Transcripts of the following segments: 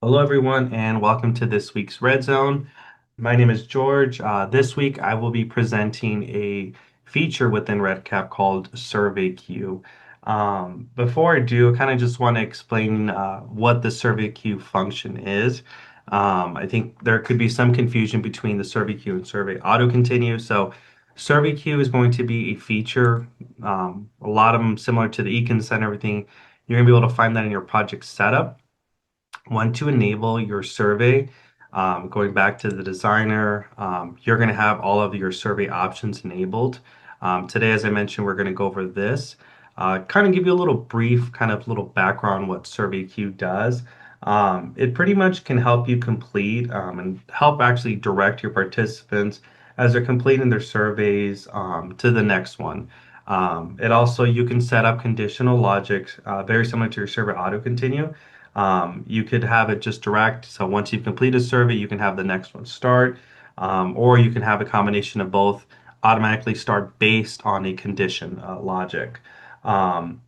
Hello, everyone, and welcome to this week's Red Zone. My name is George. This week, I will be presenting a feature within RedCap called SurveyQ. Before I do, I kind of just want to explain what the SurveyQ function is. I think there could be some confusion between the SurveyQ and Survey Auto Continue. So, SurveyQ is going to be a feature, a lot of them similar to the eConsent and everything. You're going to be able to find that in your project setup. Want to enable your survey, going back to the designer, you're going to have all of your survey options enabled. Today, as I mentioned, we're going to go over this, kind of give you a little brief, kind of little background what SurveyQ does. It pretty much can help you complete and help actually direct your participants as they're completing their surveys to the next one. It also, you can set up conditional logic, very similar to your survey auto continue. You could have it just direct. So once you've completed a survey, you can have the next one start, or you can have a combination of both automatically start based on a condition logic.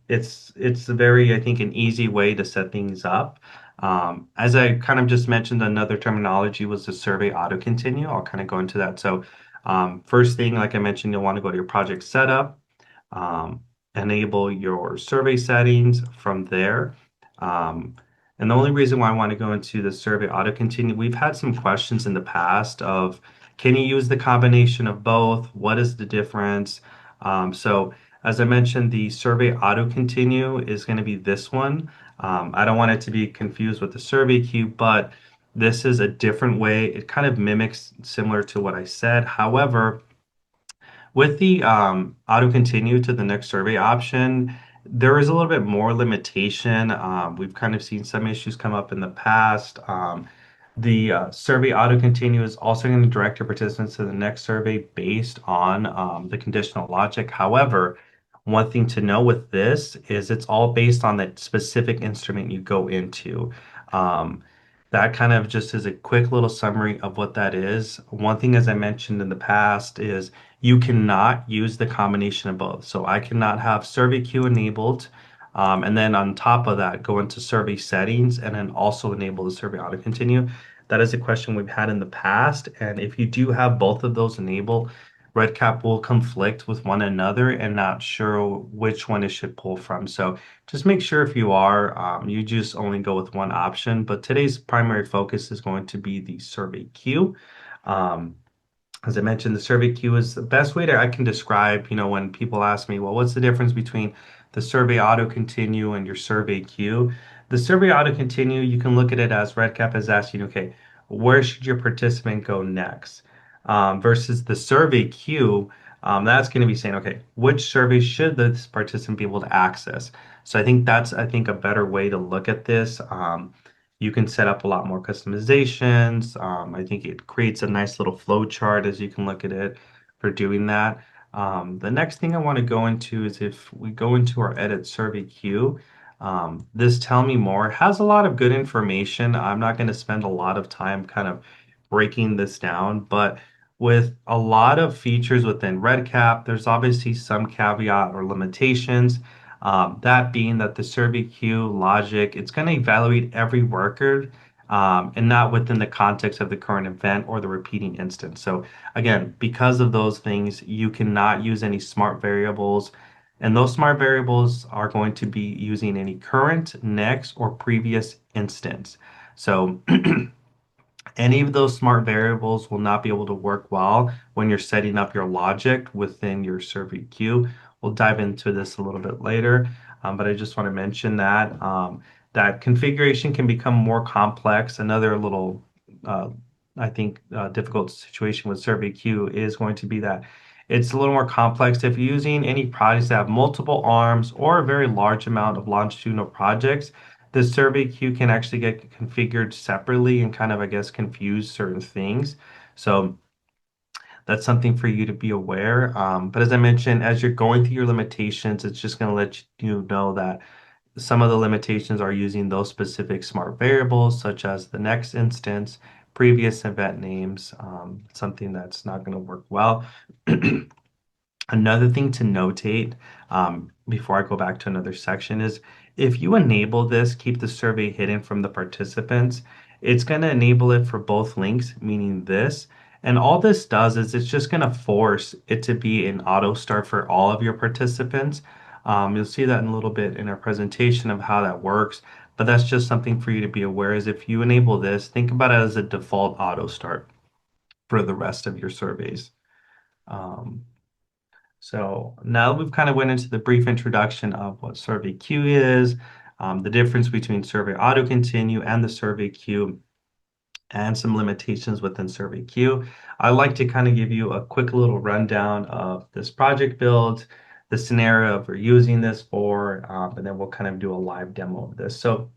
It's a very, I think, an easy way to set things up. As I kind of just mentioned, another terminology was the survey auto continue. I'll kind of go into that. So first thing, like I mentioned, you'll want to go to your project setup, um, enable your survey settings from there. Um, and the only reason why I want to go into the survey auto continue, we've had some questions in the past of can you use the combination of both? What is the difference? So as I mentioned, the survey auto continue is going to be this one. I don't want it to be confused with the survey queue, but this is a different way. It kind of mimics similar to what I said. However, with the auto continue to the next survey option, there is a little bit more limitation. We've kind of seen some issues come up in the past. The survey auto continue is also going to direct your participants to the next survey based on the conditional logic. However, one thing to know with this is it's all based on the specific instrument you go into. Um, that kind of just is a quick little summary of what that is. One thing, as I mentioned in the past, is you cannot use the combination of both. So I cannot have survey queue enabled, and then on top of that, go into survey settings and then also enable the survey auto continue. That is a question we've had in the past. And if you do have both of those enabled, RedCap will conflict with one another and not sure which one it should pull from. So just make sure if you are, you just only go with one option. But today's primary focus is going to be the survey queue. Um, as I mentioned, the survey queue is the best way I can describe, when people ask me, well, what's the difference between the survey auto continue and your survey queue? The survey auto continue, you can look at it as RedCap is asking, okay, where should your participant go next? Versus the survey queue, that's going to be saying, okay, which survey should this participant be able to access? So I think a better way to look at this. You can set up a lot more customizations. I think it creates a nice little flow chart as you can look at it for doing that. The next thing I want to go into is if we go into our edit survey queue, this tell me more has a lot of good information. I'm not going to spend a lot of time kind of breaking this down, but with a lot of features within RedCap, there's obviously some caveat or limitations. That being that the survey queue logic, it's going to evaluate every worker and not within the context of the current event or the repeating instance. So again, because of those things, you cannot use any smart variables. And those smart variables are going to be using any current, next, or previous instance. So any of those smart variables will not be able to work well when you're setting up your logic within your survey queue. We'll dive into this a little bit later, but I just want to mention that that configuration can become more complex. Another little, uh, I think, difficult situation with survey queue is going to be that it's a little more complex. If you're using any projects that have multiple arms or a very large amount of longitudinal projects, the survey queue can actually get configured separately and kind of, I guess, confuse certain things. So that's something for you to be aware. But as I mentioned, as you're going through your limitations, it's just going to let you know that some of the limitations are using those specific smart variables, such as the next instance, previous event names, something that's not going to work well. Another thing to notate, before I go back to another section is if you enable this, keep the survey hidden from the participants, it's going to enable it for both links, meaning this. And all this does is it's just going to force it to be an auto start for all of your participants. You'll see that in a little bit in our presentation of how that works, but that's just something for you to be aware is if you enable this, think about it as a default auto start for the rest of your surveys. Um, so now we've kind of went into the brief introduction of what survey queue is, the difference between survey auto continue and the survey queue, and some limitations within survey queue. I'd like to kind of give you a quick little rundown of this project build, the scenario of we're using this for, and then we'll kind of do a live demo of this. So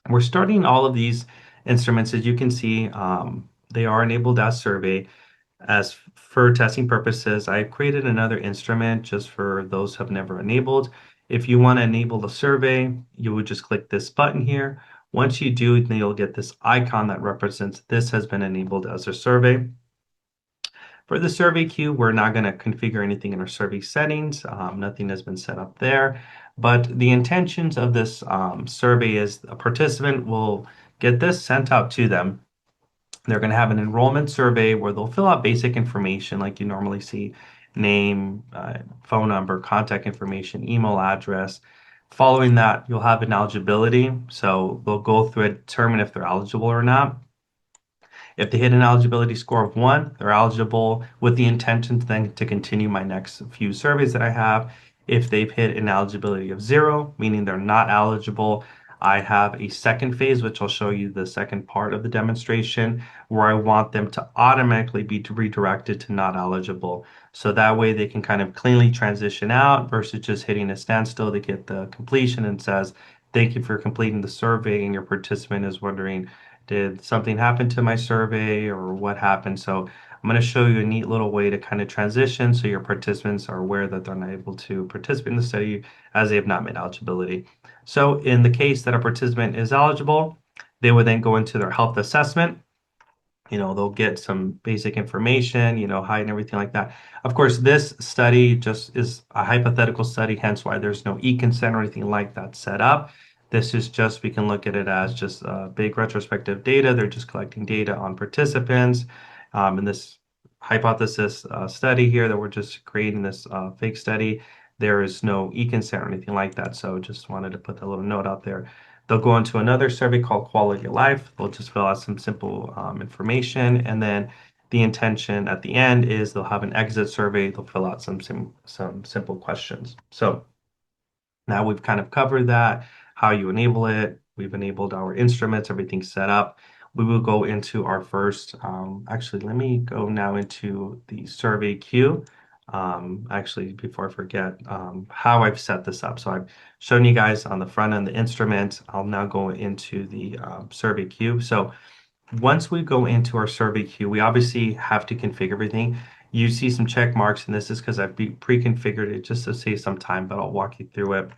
we're starting all of these instruments, as you can see, they are enabled as survey. As for testing purposes, I created another instrument just for those who have never enabled. If you want to enable the survey, you would just click this button here. Once you do, then you'll get this icon that represents this has been enabled as a survey. For the survey queue, we're not going to configure anything in our survey settings. Nothing has been set up there. But the intentions of this survey is a participant will get this sent out to them. They're going to have an enrollment survey where they'll fill out basic information like you normally see, name, phone number, contact information, email address. Following that, you'll have an eligibility. So they'll go through it, determine if they're eligible or not. If they hit an eligibility score of 1, they're eligible with the intention then to continue my next few surveys that I have. If they've hit an eligibility of 0, meaning they're not eligible, I have a second phase, which I'll show you the second part of the demonstration, where I want them to automatically be redirected to not eligible. So that way they can kind of cleanly transition out versus just hitting a standstill to get the completion and says, thank you for completing the survey, and your participant is wondering, did something happen to my survey or what happened? So I'm going to show you a neat little way to kind of transition so your participants are aware that they're not able to participate in the study as they have not met eligibility. So in the case that a participant is eligible, they would then go into their health assessment. They'll get some basic information, height and everything like that. Of course, this study just is a hypothetical study, hence why there's no e-consent or anything like that set up. This is just, we can look at it as just big retrospective data. They're just collecting data on participants. In this hypothesis study here that we're just creating this fake study, there is no e-consent or anything like that. So just wanted to put that little note out there. They'll go into another survey called Quality of Life. They'll just fill out some simple information, and then the intention at the end is they'll have an exit survey. They'll fill out some simple questions. So now we've kind of covered that, how you enable it. We've enabled our instruments, everything's set up. We will go into our first, actually, let me go now into the survey queue. Actually, before I forget, how I've set this up. So I've shown you guys on the front end the instrument. I'll now go into the survey queue. So once we go into our survey queue, we obviously have to configure everything. You see some check marks, and this is because I've pre-configured it just to save some time, but I'll walk you through it.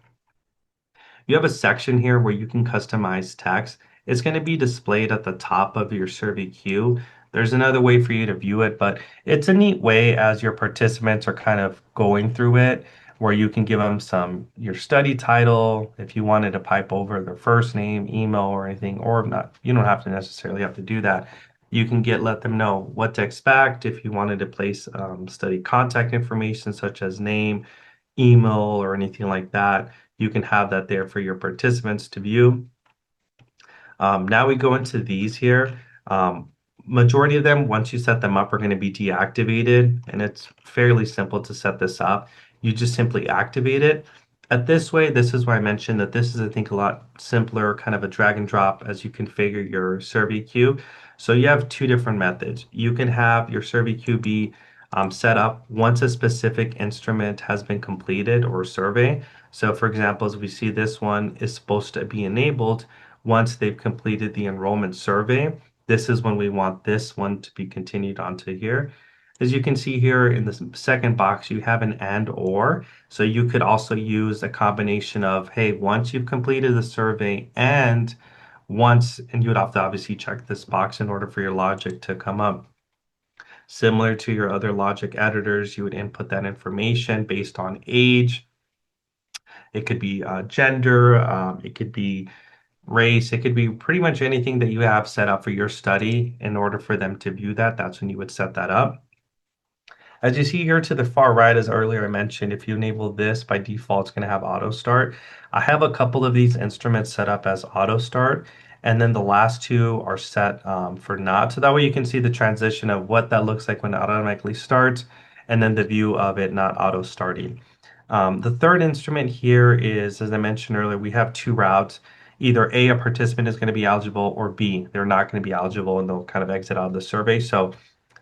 You have a section here where you can customize text. It's going to be displayed at the top of your survey queue. There's another way for you to view it, but it's a neat way as your participants are kind of going through it, where you can give them your study title, if you wanted to pipe over their first name, email, or anything, or not, you don't have to necessarily have to do that. You can let them know what to expect if you wanted to place study contact information such as name, email, or anything like that. You can have that there for your participants to view. Now we go into these here. Majority of them, once you set them up, are going to be deactivated, and it's fairly simple to set this up. You just simply activate it. At this way, this is why I mentioned that this is, I think, a lot simpler, kind of a drag and drop as you configure your survey queue. So you have two different methods. You can have your survey queue be set up once a specific instrument has been completed or survey. So for example, as we see, this one is supposed to be enabled once they've completed the enrollment survey. This is when we want this one to be continued onto here. As you can see here in the second box, you have an and or. So you could also use a combination of, hey, once you've completed the survey and you would have to obviously check this box in order for your logic to come up. Similar to your other logic editors, you would input that information based on age, It could be gender, it could be race, it could be pretty much anything that you have set up for your study. In order for them to view that, that's when you would set that up. As you see here to the far right, as earlier I mentioned, if you enable this, by default, it's going to have auto start. I have a couple of these instruments set up as auto start, and then the last two are set for not. So that way you can see the transition of what that looks like when it automatically starts, and then the view of it not auto starting. The third instrument here is, as I mentioned earlier, we have two routes. Either A, a participant is going to be eligible, or B, they're not going to be eligible and they'll kind of exit out of the survey. So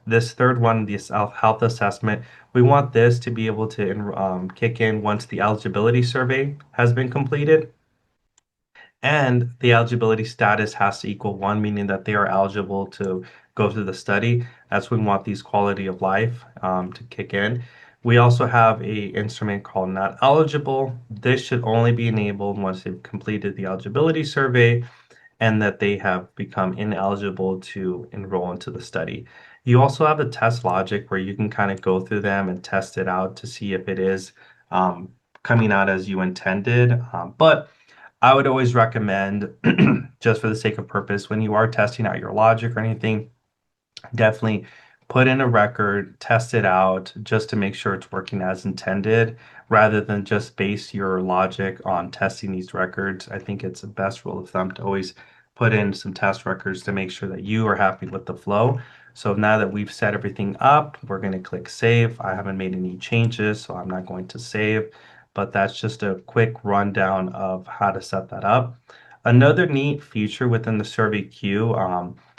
this third one, the self-health assessment, we want this to be able to kick in once the eligibility survey has been completed. And the eligibility status has to equal one, meaning that they are eligible to go through the study. That's when we want these quality of life to kick in. We also have a instrument called not eligible. This should only be enabled once they've completed the eligibility survey and that they have become ineligible to enroll into the study. You also have a test logic where you can kind of go through them and test it out to see if it is um, coming out as you intended. But I would always recommend, just for the sake of purpose, when you are testing out your logic or anything, definitely put in a record, test it out just to make sure it's working as intended, rather than just base your logic on testing these records. I think it's the best rule of thumb to always put in some test records to make sure that you are happy with the flow. So now that we've set everything up, we're going to click save. I haven't made any changes, so I'm not going to save, but that's just a quick rundown of how to set that up. Another neat feature within the survey queue,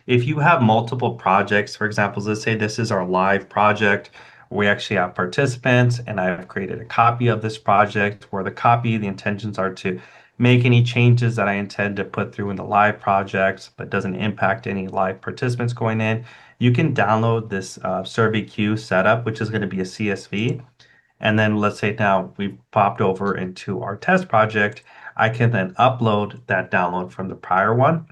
if you have multiple projects, for example, let's say this is our live project. We actually have participants, and I've created a copy of this project where the intentions are to make any changes that I intend to put through in the live project, but doesn't impact any live participants going in. You can download this survey queue setup, which is going to be a CSV. And then let's say now we've popped over into our test project. I can then upload that download from the prior one.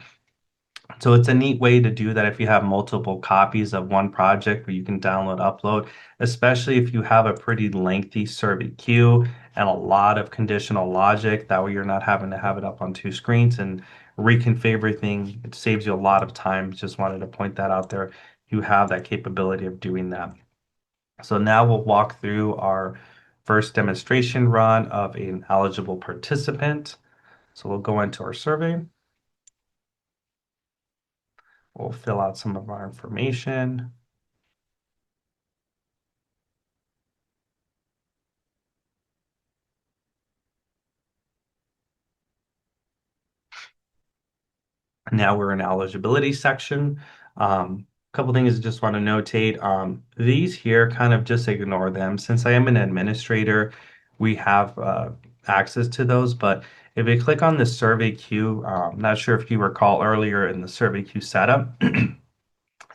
So it's a neat way to do that if you have multiple copies of one project where you can download, upload, especially if you have a pretty lengthy survey queue and a lot of conditional logic. That way you're not having to have it up on two screens and reconfigure everything. It saves you a lot of time. Just wanted to point that out there. You have that capability of doing that. So now we'll walk through our first demonstration run of an eligible participant. So we'll go into our survey. We'll fill out some of our information. Now we're in eligibility section. A couple things I just want to notate. These here, kind of just ignore them. Since I am an administrator, we have access to those. But if you click on the survey queue, not sure if you recall earlier in the survey queue setup,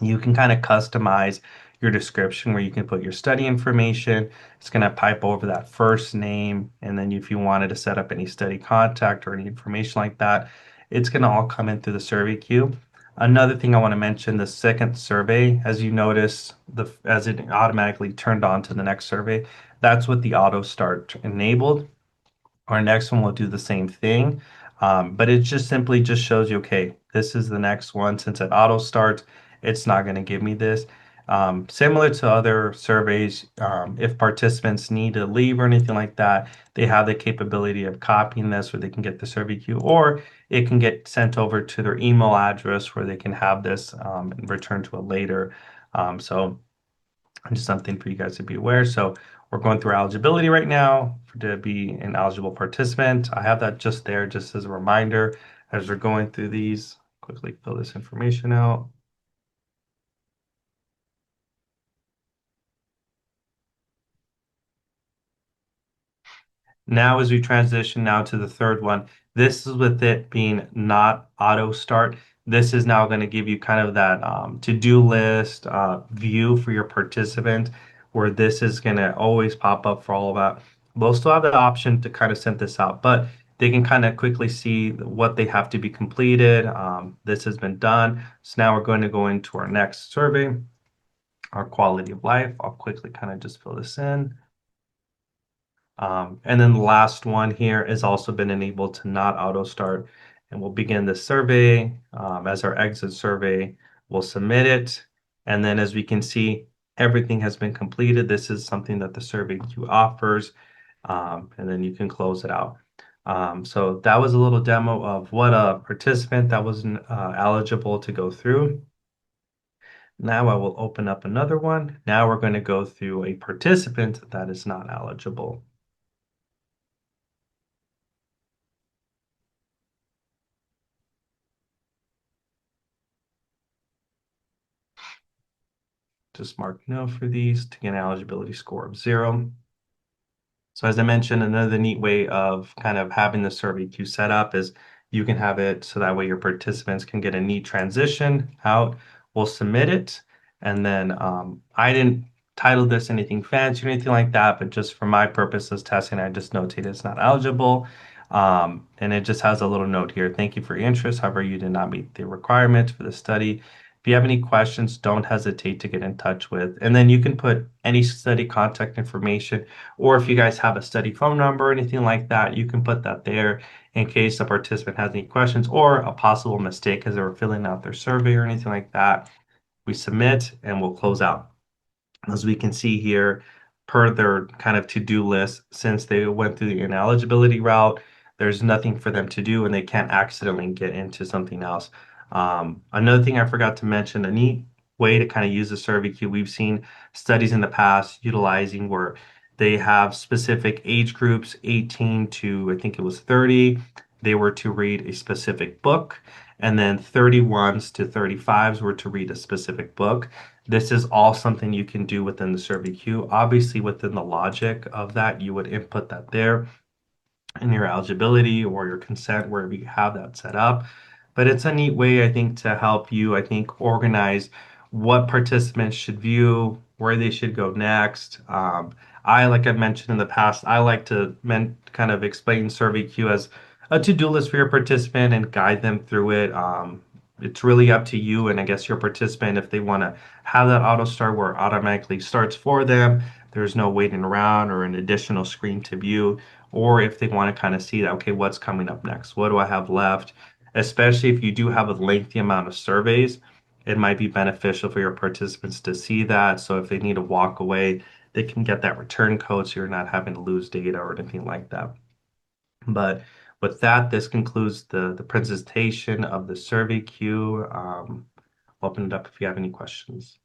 you can kind of customize your description where you can put your study information. It's going to pipe over that first name. And then if you wanted to set up any study contact or any information like that, it's going to all come in through the survey queue. Another thing I want to mention, the second survey, as you notice, as it automatically turned on to the next survey, that's what the auto start enabled. Our next one will do the same thing, but it just simply just shows you, okay, this is the next one. Since it auto starts, it's not going to give me this. Similar to other surveys, if participants need to leave or anything like that, they have the capability of copying this where they can get the survey queue, or it can get sent over to their email address where they can have this and return to it later. So just something for you guys to be aware. So we're going through eligibility right now to be an eligible participant. I have that just there just as a reminder as we're going through these. Quickly fill this information out. Now, as we transition now to the third one, this is with it being not auto start. This is now going to give you kind of that to-do list view for your participant, where this is going to always pop up for all of that. They'll still have the option to kind of send this out, but they can kind of quickly see what they have to be completed. This has been done. So now we're going to go into our next survey, our quality of life. I'll quickly kind of just fill this in. And then the last one here has also been enabled to not auto start. And we'll begin the survey as our exit survey. We'll submit it. And then as we can see, everything has been completed. This is something that the survey queue offers. And then you can close it out. So that was a little demo of what a participant that was eligible to go through. Now I will open up another one. Now we're going to go through a participant that is not eligible. Just mark no for these to get an eligibility score of 0. So as I mentioned, another neat way of kind of having the survey queue set up is you can have it so that way your participants can get a neat transition out. We'll submit it. And then I didn't title this anything fancy or anything like that, but just for my purposes testing, I just notate it's not eligible. And it just has a little note here. Thank you for your interest. However, you did not meet the requirements for the study. If you have any questions, don't hesitate to get in touch with. And then you can put any study contact information, or if you guys have a study phone number or anything like that, you can put that there in case a participant has any questions or a possible mistake as they were filling out their survey or anything like that. We submit and we'll close out. As we can see here, per their kind of to-do list, since they went through the ineligibility route, there's nothing for them to do and they can't accidentally get into something else. Another thing I forgot to mention, a neat way to kind of use the survey queue, we've seen studies in the past utilizing where they have specific age groups, 18 to I think it was 30. They were to read a specific book, and then 31s to 35s were to read a specific book. This is all something you can do within the survey queue. Obviously, within the logic of that, you would input that there in your eligibility or your consent wherever you have that set up. But it's a neat way, I think, to help you, I think, organize what participants should view, where they should go next. Like I've mentioned in the past, I like to kind of explain Survey Queue as a to-do list for your participant and guide them through it. It's really up to you and I guess your participant if they want to have that auto start where it automatically starts for them. There's no waiting around or an additional screen to view, or if they want to kind of see that, okay, what's coming up next? What do I have left? Especially if you do have a lengthy amount of surveys, it might be beneficial for your participants to see that. So if they need to walk away, they can get that return code so you're not having to lose data or anything like that. But with that, this concludes the presentation of the survey queue. Open it up if you have any questions.